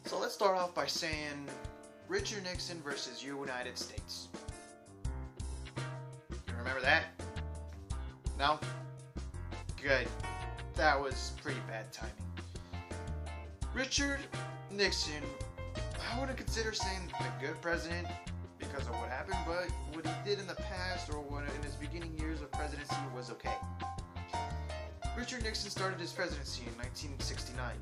So let's start off by saying Richard Nixon versus United States. You remember that? No? Good. That was pretty bad timing. Richard Nixon, I wouldn't consider saying a good president because of what happened, but what he did in the past or what in his beginning years of presidency was okay. Richard Nixon started his presidency in 1969.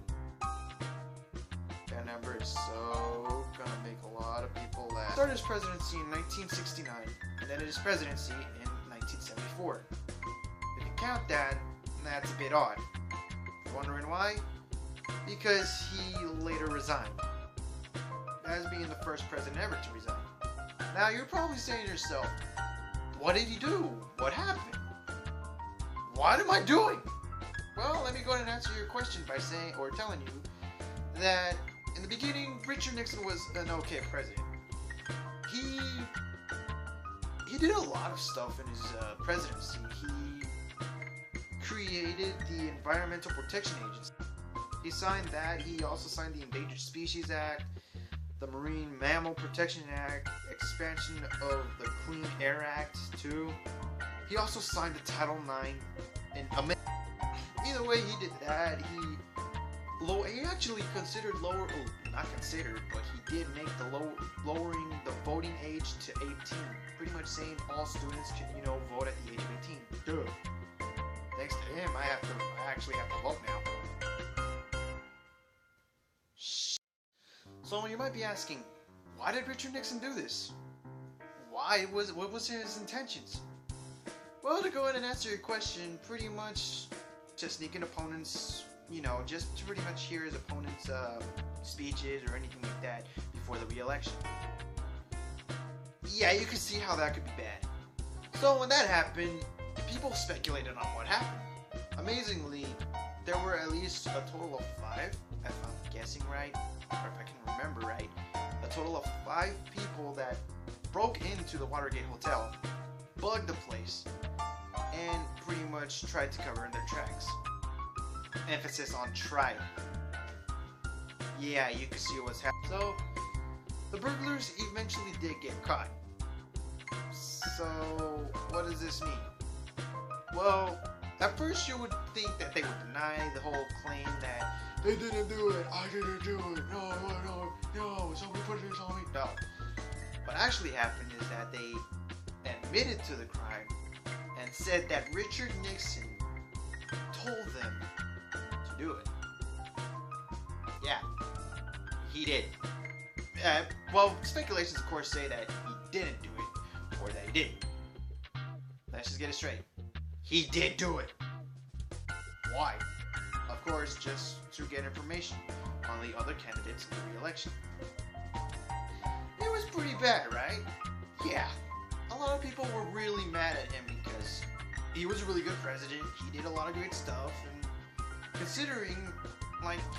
That number is so gonna make a lot of people laugh. Started his presidency in 1969 and then his presidency in 1974. If you count that, that's a bit odd. Wondering why? Because he later resigned, as being the first president ever to resign. Now you're probably saying to yourself, what did he do? What happened? What am I doing? Well, let me go ahead and answer your question by saying, or telling you, that in the beginning, Richard Nixon was an okay president. He did a lot of stuff in his presidency. He created the Environmental Protection Agency. He signed that. He also signed the Endangered Species Act, the Marine Mammal Protection Act, expansion of the Clean Air Act too. He also signed the Title IX and amendment. Either way, he did that. He actually considered not considered, but he did make the lowering the voting age to 18. Pretty much saying all students can, vote at the age of 18. Duh. Thanks to him, I actually have to vote now. So you might be asking, why did Richard Nixon do this? What was his intentions? Well, to go ahead and answer your question, pretty much just sneaking opponents, just to pretty much hear his opponents' speeches or anything like that before the re-election. Yeah, you can see how that could be bad. So when that happened, people speculated on what happened. Amazingly, there were at least a total of 5, if I'm guessing right, or if I can remember right, a total of 5 people that broke into the Watergate Hotel, bugged the place, and pretty much tried to cover in their tracks. Emphasis on tried. Yeah, you can see what's happening. So, the burglars eventually did get caught. So, what does this mean? Well, at first you would think that they would deny the whole claim that they didn't do it, I didn't do it, no, somebody put this on me. No. What actually happened is that they admitted to the crime and said that Richard Nixon told them to do it. Yeah, he did. Well, speculations of course say that he didn't do it, or that he didn't. Let's just get it straight. He did do it. Why? Of course, just to get information on the other candidates in the re-election. It was pretty bad, right? Yeah. A lot of people were really mad at him because he was a really good president. He did a lot of great stuff, and considering,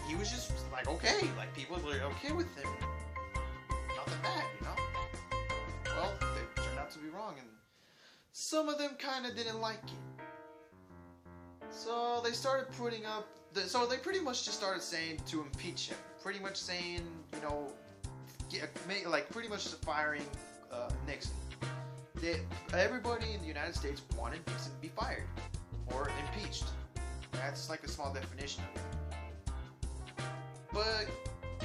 he was just, okay. People were okay with him. Nothing bad, Well, they turned out to be wrong, and some of them kind of didn't like it. So they started putting up, so they pretty much just started saying to impeach him. Pretty much saying, pretty much firing Nixon. Everybody in the United States wanted Nixon to be fired or impeached. That's a small definition of it. But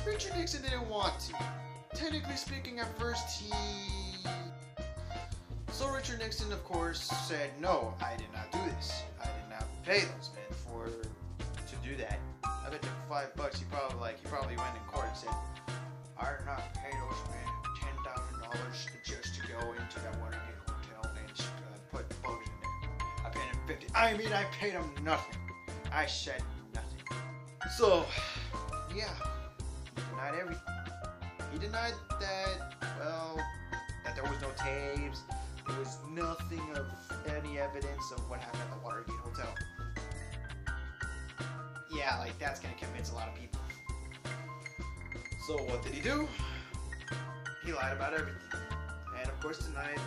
Richard Nixon didn't want to. Technically speaking, at first So Richard Nixon, of course, said, no, I did not do this. I did not pay those men to do that. I bet you for $5 he probably went in court and said, I did not pay those men $10,000 just to go into that Watergate Hotel and put bugs in there. I paid him $50. I paid him nothing. I said nothing. So, yeah, he denied everything. He denied that, that there was no tapes. There was nothing of any evidence of what happened at the Watergate Hotel. Yeah, that's gonna convince a lot of people. So what did he do? He lied about everything. And of course denied.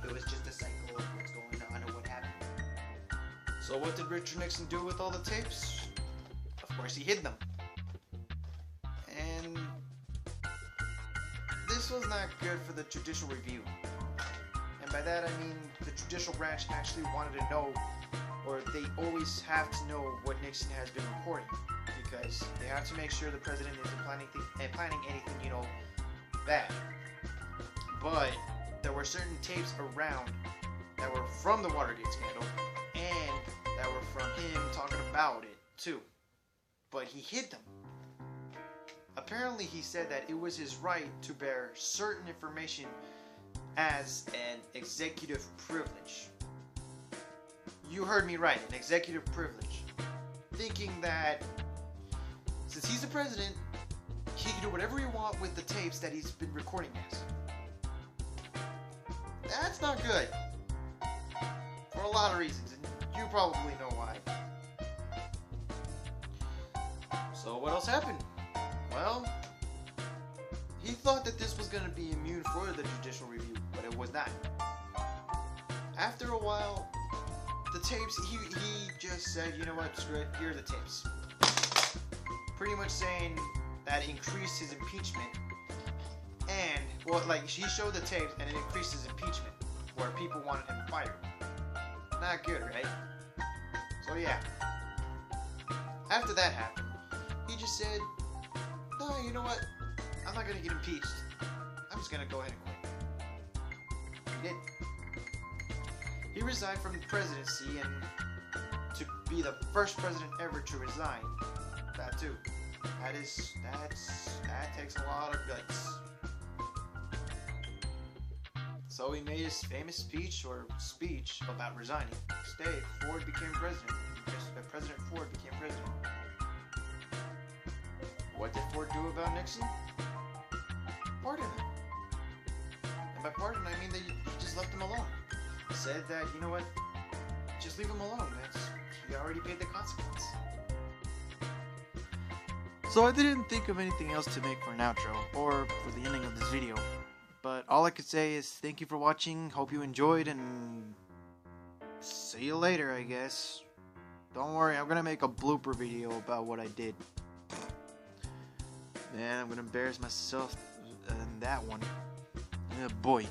It was just a cycle of what's going on and what happened. So what did Richard Nixon do with all the tapes? Of course he hid them. was not good for the judicial review. And by that I mean the judicial branch actually wanted to know, or they always have to know what Nixon has been reporting, because they have to make sure the president isn't planning anything, bad. But there were certain tapes around that were from the Watergate scandal, and that were from him talking about it too. But he hid them. Apparently he said that it was his right to bear certain information as an executive privilege. You heard me right, an executive privilege. Thinking that since he's the president, he can do whatever he wants with the tapes that he's been recording as. That's not good. For a lot of reasons, and you probably know why. So what else happened? Well, he thought that this was going to be immune for the judicial review, but it was not. After a while, the tapes, he just said, you know what, screw it, here are the tapes. Pretty much saying that increased his impeachment. And, well, like, he showed the tapes and it increased his impeachment, where people wanted him fired. Not good, right? So, yeah. After that happened, he just said, no, you know what? I'm not going to get impeached. I'm just going to go ahead and quit. He did. He resigned from the presidency, and to be the first president ever to resign, that too. That takes a lot of guts. So he made his famous speech about resigning. Instead, Ford became president. President Ford became president. What did Ford do about Nixon? Pardon him. And by pardon, I mean that he just left him alone. Said that, you know what, just leave him alone. He already paid the consequence. So I didn't think of anything else to make for an outro, or for the ending of this video. But all I could say is thank you for watching, hope you enjoyed, and see you later, I guess. Don't worry, I'm gonna make a blooper video about what I did. And I'm gonna embarrass myself in that one. Boy.